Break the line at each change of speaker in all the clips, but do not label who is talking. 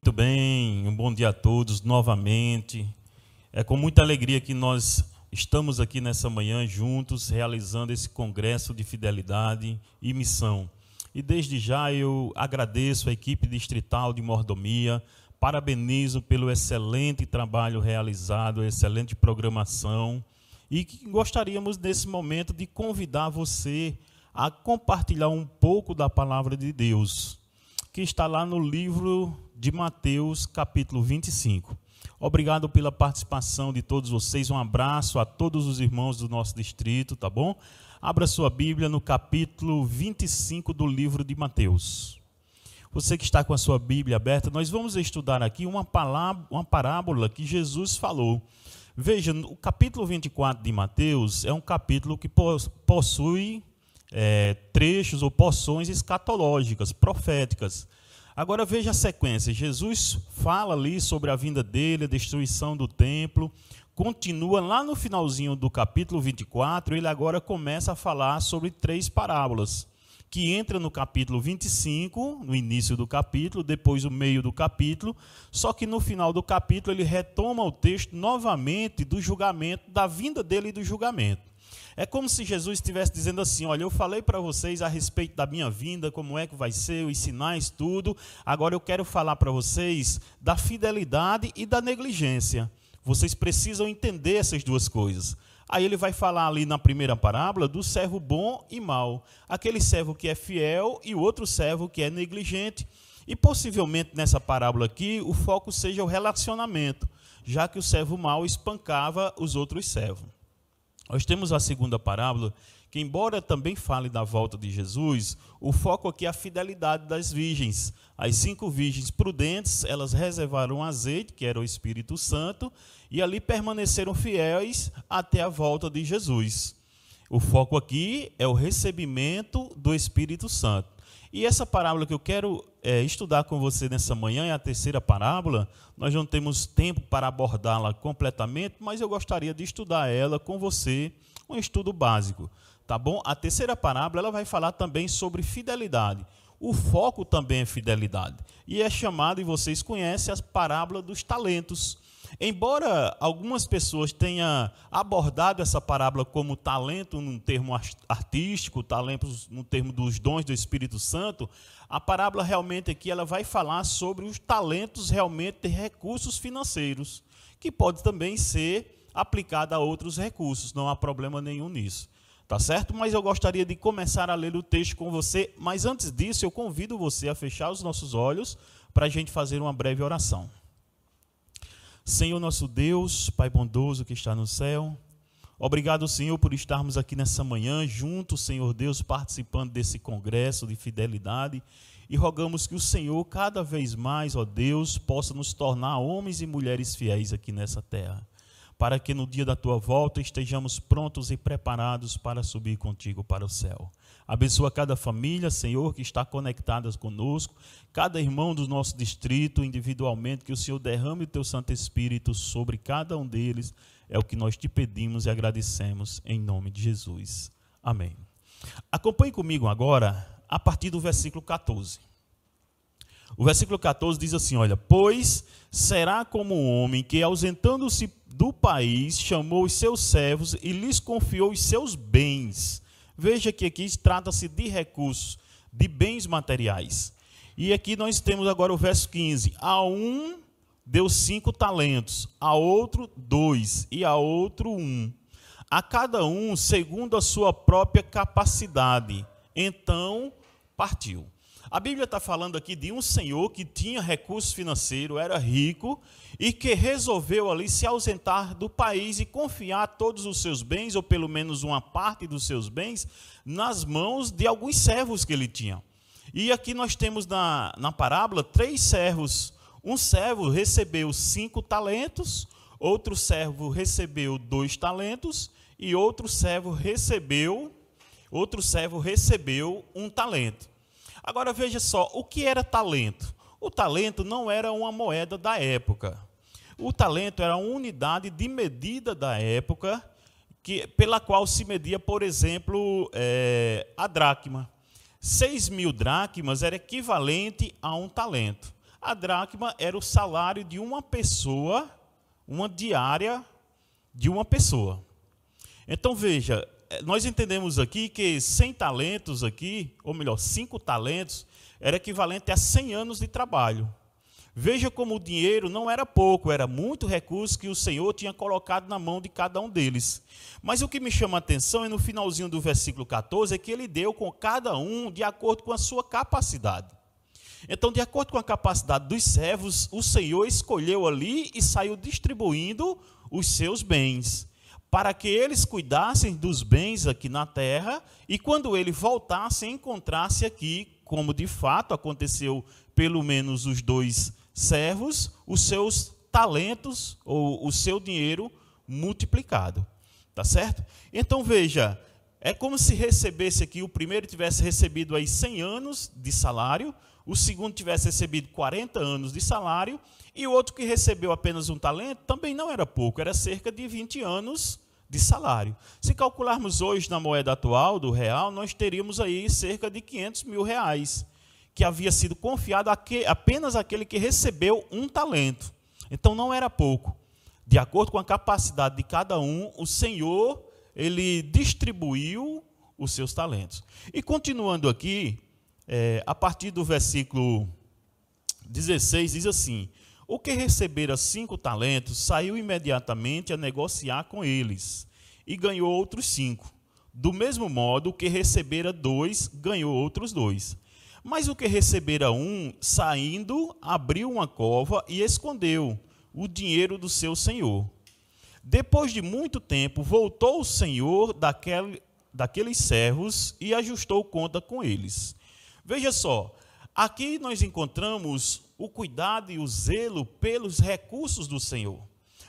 Muito bem, um bom dia a todos novamente. É com muita alegria que nós estamos aqui nessa manhã juntos, realizando esse congresso de fidelidade e missão. E desde já eu agradeço a equipe distrital de mordomia, parabenizo pelo excelente trabalho realizado, excelente programação, e que gostaríamos nesse momento de convidar você a compartilhar um pouco da palavra de Deus, que está lá no livro de Mateus, capítulo 25. Obrigado pela participação de todos vocês, um abraço a todos os irmãos do nosso distrito, tá bom? Abra sua Bíblia no capítulo 25 do livro de Mateus. Você que está com a sua Bíblia aberta, nós vamos estudar aqui uma parábola que Jesus falou. Veja, o capítulo 24 de Mateus é um capítulo que possui trechos ou porções escatológicas, proféticas. Agora veja a sequência. Jesus fala ali sobre a vinda dele, a destruição do templo. Continua lá no finalzinho do capítulo 24, ele agora começa a falar sobre 3 parábolas, que entra no capítulo 25, no início do capítulo, depois o meio do capítulo, só que no final do capítulo ele retoma o texto novamente do julgamento, da vinda dele e do julgamento. É como se Jesus estivesse dizendo assim, olha, eu falei para vocês a respeito da minha vinda, como é que vai ser, os sinais, tudo. Agora eu quero falar para vocês da fidelidade e da negligência. Vocês precisam entender essas duas coisas. Aí ele vai falar ali na primeira parábola do servo bom e mau. Aquele servo que é fiel e o outro servo que é negligente. E possivelmente nessa parábola aqui o foco seja o relacionamento, já que o servo mau espancava os outros servos. Nós temos a segunda parábola, que embora também fale da volta de Jesus, o foco aqui é a fidelidade das virgens. As 5 virgens prudentes, elas reservaram azeite, que era o Espírito Santo, e ali permaneceram fiéis até a volta de Jesus. O foco aqui é o recebimento do Espírito Santo. E essa parábola que eu quero estudar com você nessa manhã é a terceira parábola. Nós não temos tempo para abordá-la completamente, mas eu gostaria de estudar ela com você, um estudo básico, tá bom? A terceira parábola ela vai falar também sobre fidelidade. O foco também é fidelidade. E é chamado, e vocês conhecem, a parábola dos talentos. Embora algumas pessoas tenham abordado essa parábola como talento num termo artístico, talento no termo dos dons do Espírito Santo, a parábola realmente aqui ela vai falar sobre os talentos realmente de recursos financeiros, que pode também ser aplicado a outros recursos, não há problema nenhum nisso. Tá certo? Mas eu gostaria de começar a ler o texto com você, mas antes disso eu convido você a fechar os nossos olhos para a gente fazer uma breve oração. Senhor nosso Deus, Pai bondoso que está no céu, obrigado, Senhor, por estarmos aqui nessa manhã juntos, Senhor Deus, participando desse congresso de fidelidade e rogamos que o Senhor, cada vez mais, ó Deus, possa nos tornar homens e mulheres fiéis aqui nessa terra, para que no dia da Tua volta estejamos prontos e preparados para subir contigo para o céu. Abençoa cada família, Senhor, que está conectada conosco, cada irmão do nosso distrito, individualmente, que o Senhor derrame o Teu Santo Espírito sobre cada um deles, é o que nós te pedimos e agradecemos em nome de Jesus. Amém. Acompanhe comigo agora, a partir do versículo 14. O versículo 14 diz assim, olha, pois será como um homem que, ausentando-se do país, chamou os seus servos e lhes confiou os seus bens. Veja que aqui trata-se de recursos, de bens materiais. E aqui nós temos agora o verso 15. A um deu 5 talentos, a outro 2 e a outro 1. A cada um segundo a sua própria capacidade. Então partiu. A Bíblia está falando aqui de um senhor que tinha recurso financeiro, era rico, e que resolveu ali se ausentar do país e confiar todos os seus bens, ou pelo menos uma parte dos seus bens, nas mãos de alguns servos que ele tinha. E aqui nós temos na parábola 3 servos. Um servo recebeu 5 talentos, outro servo recebeu 2 talentos, e outro servo recebeu 1 talento. Agora veja só, o que era talento? O talento não era uma moeda da época. O talento era uma unidade de medida da época, pela qual se media, por exemplo, a dracma. 6.000 dracmas era equivalente a 1 talento. A dracma era o salário de uma pessoa, uma diária de uma pessoa. Então veja, nós entendemos aqui que 100 talentos aqui, ou melhor, 5 talentos, era equivalente a 100 anos de trabalho. Veja como o dinheiro não era pouco, era muito recurso que o Senhor tinha colocado na mão de cada um deles. Mas o que me chama a atenção é no finalzinho do versículo 14, é que ele deu com cada um de acordo com a sua capacidade. Então, de acordo com a capacidade dos servos, o Senhor escolheu ali e saiu distribuindo os seus bens, para que eles cuidassem dos bens aqui na terra, e quando ele voltasse, encontrasse aqui, como de fato aconteceu pelo menos os 2 servos, os seus talentos ou o seu dinheiro multiplicado. Tá certo? Então veja, é como se recebesse aqui, o primeiro tivesse recebido aí 100 anos de salário, o segundo tivesse recebido 40 anos de salário, e o outro que recebeu apenas um talento também não era pouco, era cerca de 20 anos de salário. Se calcularmos hoje na moeda atual do real, nós teríamos aí cerca de 500 mil reais, que havia sido confiado apenas àquele que recebeu um talento. Então não era pouco. De acordo com a capacidade de cada um, o Senhor, ele distribuiu os seus talentos. E continuando aqui, a partir do versículo 16, diz assim: o que recebera 5 talentos, saiu imediatamente a negociar com eles, e ganhou outros 5. Do mesmo modo, o que recebera 2, ganhou outros 2. Mas o que recebera 1, saindo, abriu uma cova e escondeu o dinheiro do seu senhor. Depois de muito tempo, voltou o senhor daqueles servos e ajustou conta com eles. Veja só, aqui nós encontramos o cuidado e o zelo pelos recursos do Senhor.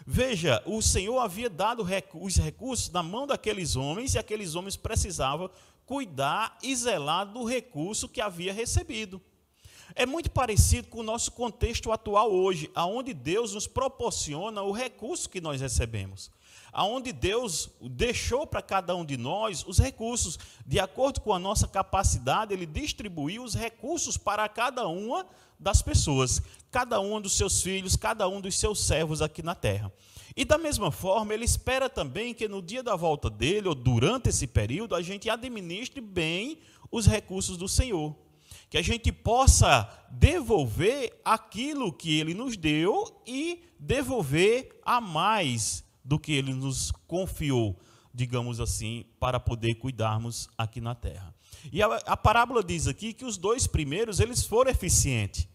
Veja, o Senhor havia dado os recursos na mão daqueles homens, e aqueles homens precisavam cuidar e zelar do recurso que havia recebido. É muito parecido com o nosso contexto atual hoje, onde Deus nos proporciona o recurso que nós recebemos, onde Deus deixou para cada um de nós os recursos. De acordo com a nossa capacidade, Ele distribuiu os recursos para cada uma das pessoas, cada um dos seus filhos, cada um dos seus servos aqui na terra. E da mesma forma, Ele espera também que no dia da volta dEle, ou durante esse período, a gente administre bem os recursos do Senhor. Que a gente possa devolver aquilo que Ele nos deu e devolver a mais do que Ele nos confiou, digamos assim, para poder cuidarmos aqui na terra. E a parábola diz aqui que os 2 primeiros, eles foram eficientes.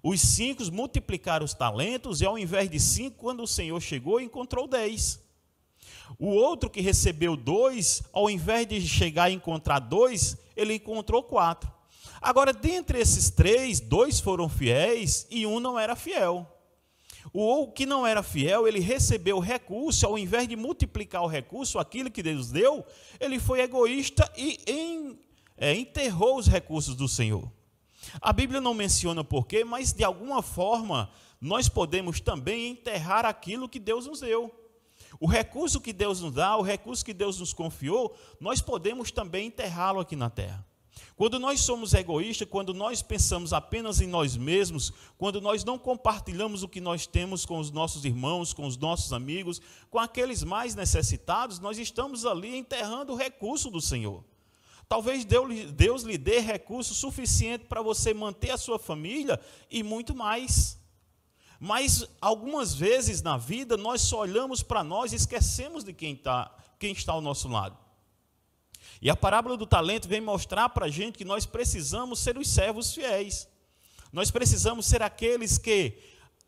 Os 5 multiplicaram os talentos, e ao invés de 5, quando o Senhor chegou, encontrou 10. O outro que recebeu 2, ao invés de chegar e encontrar 2, ele encontrou 4. Agora, dentre esses 3, 2 foram fiéis e 1 não era fiel. O que não era fiel, ele recebeu o recurso, ao invés de multiplicar o recurso, aquilo que Deus deu, ele foi egoísta e enterrou os recursos do Senhor. A Bíblia não menciona porquê, mas de alguma forma nós podemos também enterrar aquilo que Deus nos deu. O recurso que Deus nos dá, o recurso que Deus nos confiou, nós podemos também enterrá-lo aqui na terra. Quando nós somos egoístas, quando nós pensamos apenas em nós mesmos, quando nós não compartilhamos o que nós temos com os nossos irmãos, com os nossos amigos, com aqueles mais necessitados, nós estamos ali enterrando o recurso do Senhor. Talvez Deus lhe dê recurso suficiente para você manter a sua família e muito mais. Mas algumas vezes na vida nós só olhamos para nós e esquecemos de quem está ao nosso lado. E a parábola do talento vem mostrar para a gente que nós precisamos ser os servos fiéis. Nós precisamos ser aqueles que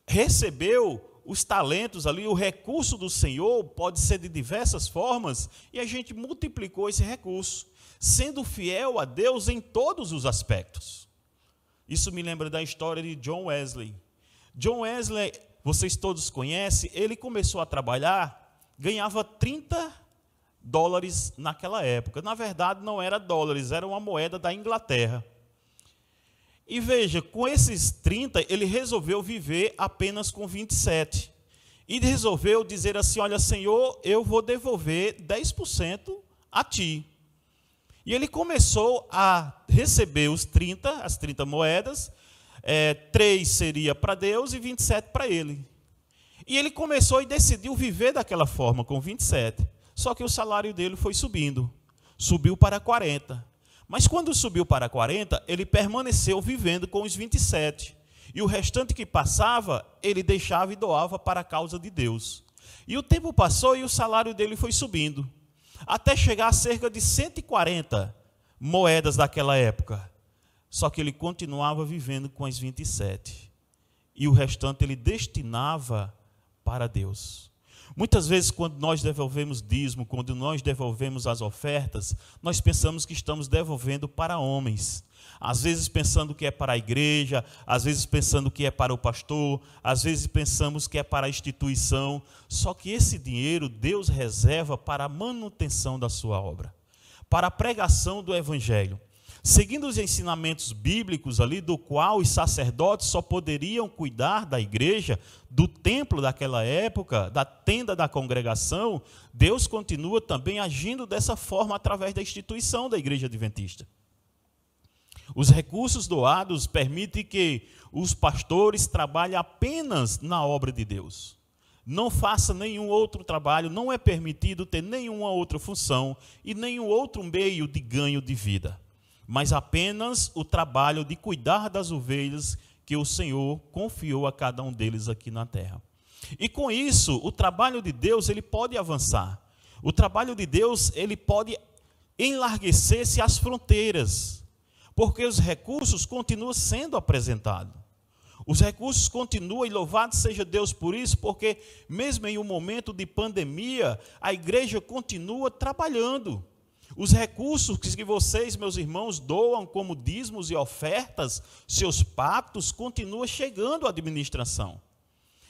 recebeu os talentos ali, o recurso do Senhor, pode ser de diversas formas, e a gente multiplicou esse recurso, sendo fiel a Deus em todos os aspectos. Isso me lembra da história de John Wesley. John Wesley, vocês todos conhecem, ele começou a trabalhar, ganhava $30 naquela época. Na verdade, não era dólares, era uma moeda da Inglaterra. E veja, com esses 30, ele resolveu viver apenas com 27. E resolveu dizer assim: olha, Senhor, eu vou devolver 10% a ti. E ele começou a receber as 30 moedas, 3 seria para Deus e 27 para ele. E ele começou e decidiu viver daquela forma, com 27. Só que o salário dele foi subindo. Subiu para 40. Mas quando subiu para 40, ele permaneceu vivendo com os 27. E o restante que passava, ele deixava e doava para a causa de Deus. E o tempo passou e o salário dele foi subindo, até chegar a cerca de 140 moedas daquela época. Só que ele continuava vivendo com as 27. E o restante ele destinava para Deus. Muitas vezes, quando nós devolvemos dízimo, quando nós devolvemos as ofertas, nós pensamos que estamos devolvendo para homens. Às vezes pensando que é para a igreja, às vezes pensando que é para o pastor, às vezes pensamos que é para a instituição. Só que esse dinheiro Deus reserva para a manutenção da sua obra, para a pregação do evangelho. Seguindo os ensinamentos bíblicos ali, do qual os sacerdotes só poderiam cuidar da igreja, do templo daquela época, da tenda da congregação, Deus continua também agindo dessa forma através da instituição da Igreja Adventista. Os recursos doados permitem que os pastores trabalhem apenas na obra de Deus. Não faça nenhum outro trabalho, não é permitido ter nenhuma outra função e nenhum outro meio de ganho de vida, mas apenas o trabalho de cuidar das ovelhas que o Senhor confiou a cada um deles aqui na terra. E com isso, o trabalho de Deus ele pode avançar. O trabalho de Deus ele pode enlarguecer-se às fronteiras, porque os recursos continuam sendo apresentados. Os recursos continuam, e louvado seja Deus por isso, porque mesmo em um momento de pandemia, a igreja continua trabalhando. Os recursos que vocês, meus irmãos, doam como dízimos e ofertas, seus pactos, continuam chegando à administração.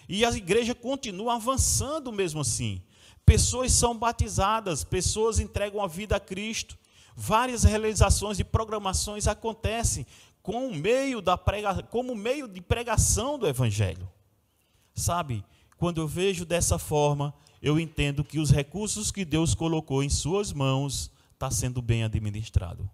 E a igreja continua avançando mesmo assim. Pessoas são batizadas, pessoas entregam a vida a Cristo. Várias realizações e programações acontecem como meio de pregação do Evangelho. Sabe, quando eu vejo dessa forma, eu entendo que os recursos que Deus colocou em suas mãos está sendo bem administrado.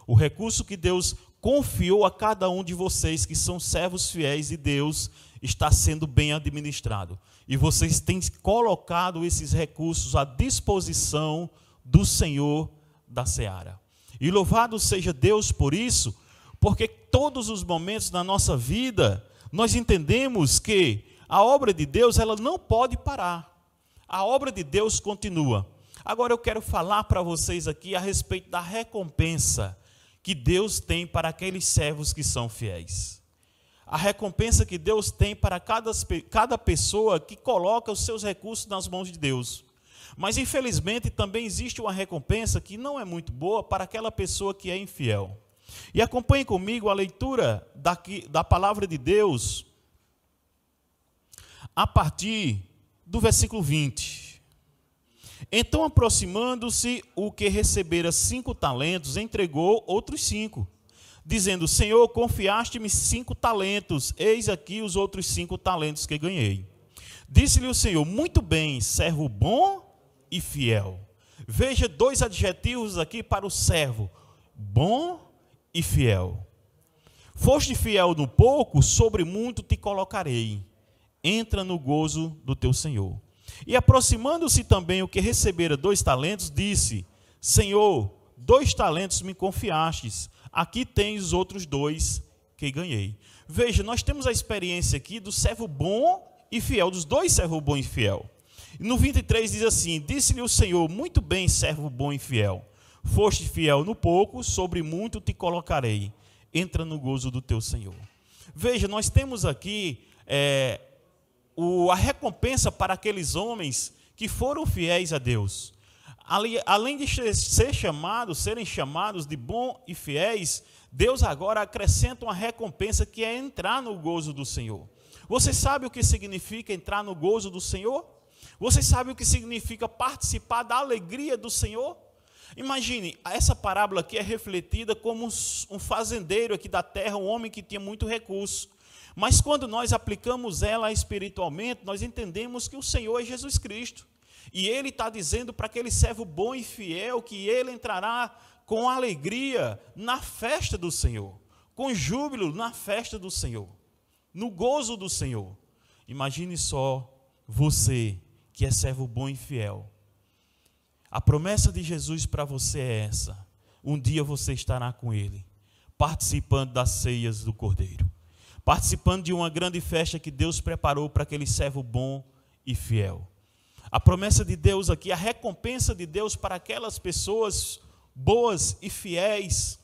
O recurso que Deus confiou a cada um de vocês, que são servos fiéis de Deus, está sendo bem administrado. E vocês têm colocado esses recursos à disposição do Senhor da seara. E louvado seja Deus por isso, porque todos os momentos da nossa vida, nós entendemos que a obra de Deus ela não pode parar. A obra de Deus continua. Agora eu quero falar para vocês aqui a respeito da recompensa que Deus tem para aqueles servos que são fiéis. A recompensa que Deus tem para cada pessoa que coloca os seus recursos nas mãos de Deus. Mas infelizmente também existe uma recompensa que não é muito boa para aquela pessoa que é infiel. E acompanhe comigo a leitura da palavra de Deus a partir do versículo 20. Então, aproximando-se o que recebera 5 talentos, entregou outros 5, dizendo: Senhor, confiaste-me 5 talentos, eis aqui os outros 5 talentos que ganhei. Disse-lhe o Senhor: muito bem, servo bom e fiel. Veja 2 adjetivos aqui para o servo: bom e fiel. Foste fiel no pouco, sobre muito te colocarei. Entra no gozo do teu Senhor. E aproximando-se também o que recebera 2 talentos, disse: Senhor, 2 talentos me confiastes, aqui tens os outros 2 que ganhei. Veja, nós temos a experiência aqui do servo bom e fiel, dos 2 servos bom e fiel. No 23 diz assim: disse-lhe o Senhor: muito bem, servo bom e fiel. Foste fiel no pouco, sobre muito te colocarei. Entra no gozo do teu Senhor. Veja, nós temos aqui a recompensa para aqueles homens que foram fiéis a Deus. Além de serem chamados de bom e fiéis, Deus agora acrescenta uma recompensa que é entrar no gozo do Senhor. Você sabe o que significa entrar no gozo do Senhor? Você sabe o que significa participar da alegria do Senhor? Imagine, essa parábola aqui é refletida como um fazendeiro aqui da terra, um homem que tinha muito recurso. Mas quando nós aplicamos ela espiritualmente, nós entendemos que o Senhor é Jesus Cristo. E Ele está dizendo para aquele servo bom e fiel que ele entrará com alegria na festa do Senhor. com júbilo na festa do Senhor, no gozo do Senhor. Imagine só você que é servo bom e fiel. A promessa de Jesus para você é essa: um dia você estará com Ele, participando das ceias do Cordeiro, participando de uma grande festa que Deus preparou para aquele servo bom e fiel. A promessa de Deus aqui, a recompensa de Deus para aquelas pessoas boas e fiéis,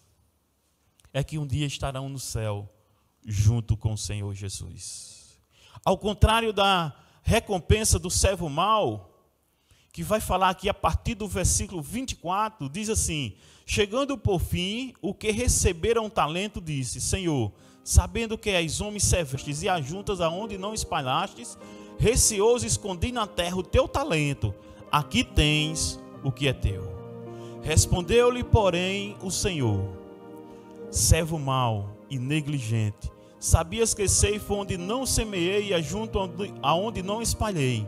é que um dia estarão no céu junto com o Senhor Jesus. Ao contrário da recompensa do servo mau, que vai falar aqui a partir do versículo 24, diz assim: chegando por fim, o que receberam um talento disse: Senhor, sabendo que és homem servestes e ajuntas aonde não espalhastes, receoso escondi na terra o teu talento, aqui tens o que é teu. Respondeu-lhe, porém, o Senhor: servo mau e negligente, sabias que ceifo onde não semeei e ajunto aonde não espalhei.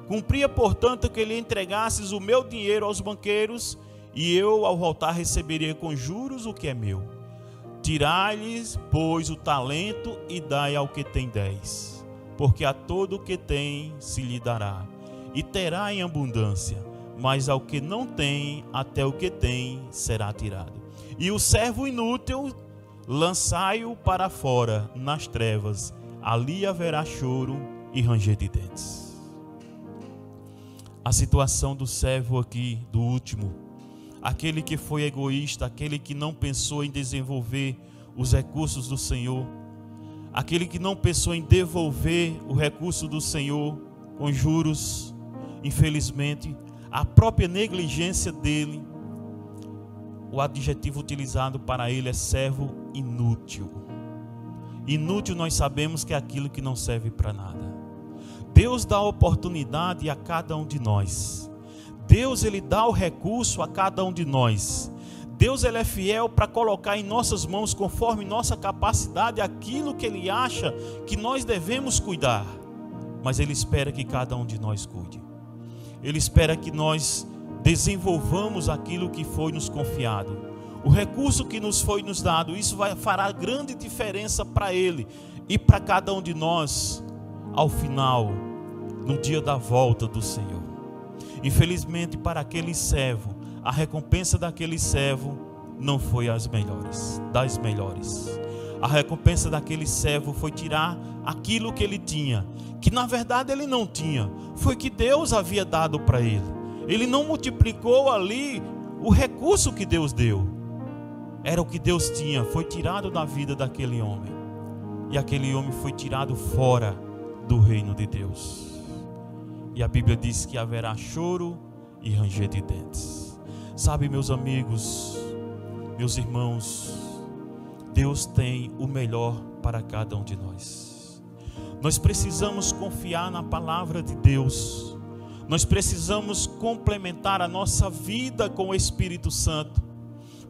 Cumpria, portanto, que lhe entregasses o meu dinheiro aos banqueiros, e eu, ao voltar, receberia com juros o que é meu. Tirai-lhes, pois, o talento e dai ao que tem 10, porque a todo o que tem se lhe dará, e terá em abundância, mas ao que não tem, até o que tem será tirado. E o servo inútil, lançai-o para fora nas trevas, ali haverá choro e ranger de dentes. A situação do servo aqui, do último, aquele que foi egoísta, aquele que não pensou em desenvolver os recursos do Senhor, aquele que não pensou em devolver o recurso do Senhor com juros, infelizmente, a própria negligência dele, o adjetivo utilizado para ele é servo inútil. Inútil nós sabemos que é aquilo que não serve para nada. Deus dá oportunidade a cada um de nós. Deus, ele dá o recurso a cada um de nós. Deus, ele é fiel para colocar em nossas mãos, conforme nossa capacidade, aquilo que ele acha que nós devemos cuidar. Mas ele espera que cada um de nós cuide. Ele espera que nós desenvolvamos aquilo que foi nos confiado. O recurso que nos foi nos dado, isso fará grande diferença para ele e para cada um de nós ao final, no dia da volta do Senhor. Infelizmente, para aquele servo, a recompensa daquele servo não foi das melhores. A recompensa daquele servo foi tirar aquilo que ele tinha, que na verdade ele não tinha, foi que Deus havia dado para ele. Ele não multiplicou ali o recurso que Deus deu. Era o que Deus tinha, foi tirado da vida daquele homem. E aquele homem foi tirado fora do reino de Deus. E a Bíblia diz que haverá choro e ranger de dentes. Sabe, meus amigos, meus irmãos, Deus tem o melhor para cada um de nós. Nós precisamos confiar na palavra de Deus. Nós precisamos complementar a nossa vida com o Espírito Santo,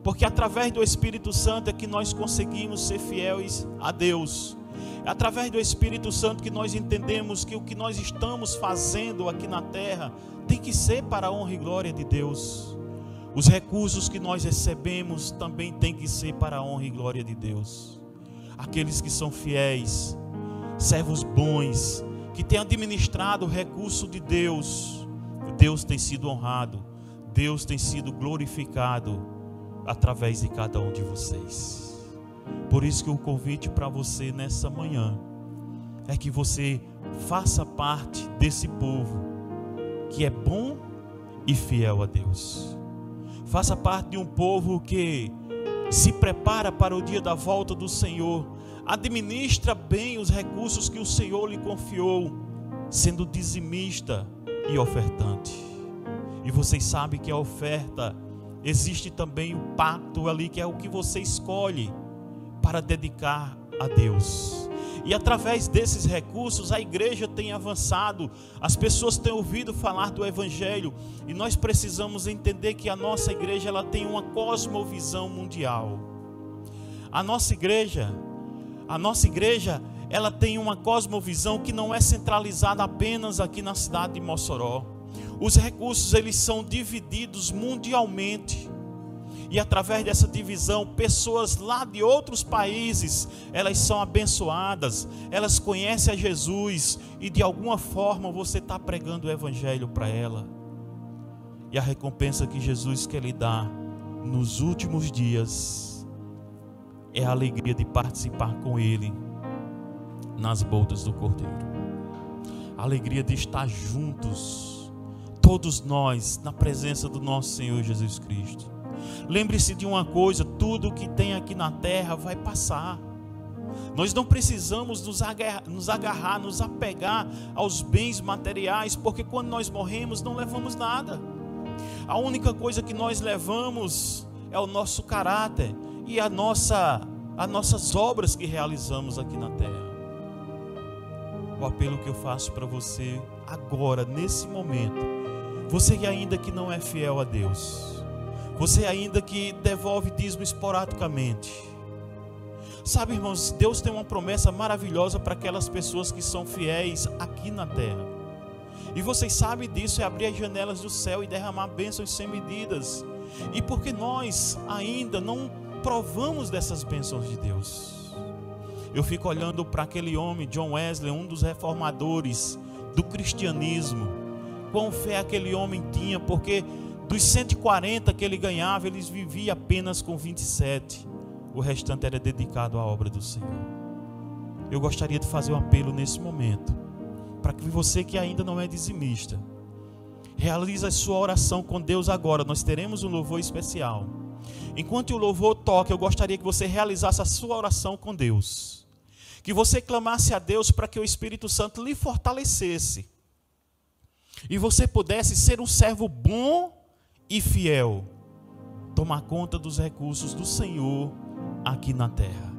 porque através do Espírito Santo é que nós conseguimos ser fiéis a Deus. É através do Espírito Santo que nós entendemos que o que nós estamos fazendo aqui na terra tem que ser para a honra e glória de Deus. Os recursos que nós recebemos também tem que ser para a honra e glória de Deus. Aqueles que são fiéis, servos bons, que têm administrado o recurso de Deus, Deus tem sido honrado, Deus tem sido glorificado através de cada um de vocês. Por isso que o convite para você nessa manhã é que você faça parte desse povo que é bom e fiel a Deus. Faça parte de um povo que se prepara para o dia da volta do Senhor, administra bem os recursos que o Senhor lhe confiou, sendo dizimista e ofertante. E vocês sabem que a oferta, existe também o pacto ali, que é o que você escolhe para dedicar a Deus. E através desses recursos a igreja tem avançado, as pessoas têm ouvido falar do Evangelho, e nós precisamos entender que a nossa igreja ela tem uma cosmovisão mundial. A nossa igreja ela tem uma cosmovisão que não é centralizada apenas aqui na cidade de Mossoró. Os recursos eles são divididos mundialmente. E através dessa divisão, pessoas lá de outros países, elas são abençoadas, elas conhecem a Jesus e de alguma forma você está pregando o evangelho para ela. E a recompensa que Jesus quer lhe dar nos últimos dias é a alegria de participar com Ele nas bodas do Cordeiro. A alegria de estar juntos, todos nós, na presença do nosso Senhor Jesus Cristo. Lembre-se de uma coisa: tudo que tem aqui na terra vai passar. Nós não precisamos nos agarrar, nos apegar aos bens materiais, porque quando nós morremos não levamos nada. A única coisa que nós levamos é o nosso caráter e as nossas obras que realizamos aqui na terra. O apelo que eu faço para você agora, nesse momento, você ainda que não é fiel a Deus, você ainda que devolve dízimo esporadicamente, sabe, irmãos, Deus tem uma promessa maravilhosa para aquelas pessoas que são fiéis aqui na terra. E vocês sabem disso, é abrir as janelas do céu e derramar bênçãos sem medidas. E porque nós ainda não provamos dessas bênçãos de Deus. Eu fico olhando para aquele homem, John Wesley, um dos reformadores do cristianismo. Quão fé aquele homem tinha, porque dos 140 que ele ganhava, ele vivia apenas com 27. O restante era dedicado à obra do Senhor. Eu gostaria de fazer um apelo nesse momento, para que você que ainda não é dizimista, realize a sua oração com Deus agora. Nós teremos um louvor especial. Enquanto o louvor toca, eu gostaria que você realizasse a sua oração com Deus. Que você clamasse a Deus para que o Espírito Santo lhe fortalecesse. E você pudesse ser um servo bom e fiel. Tomar conta dos recursos do Senhor aqui na terra.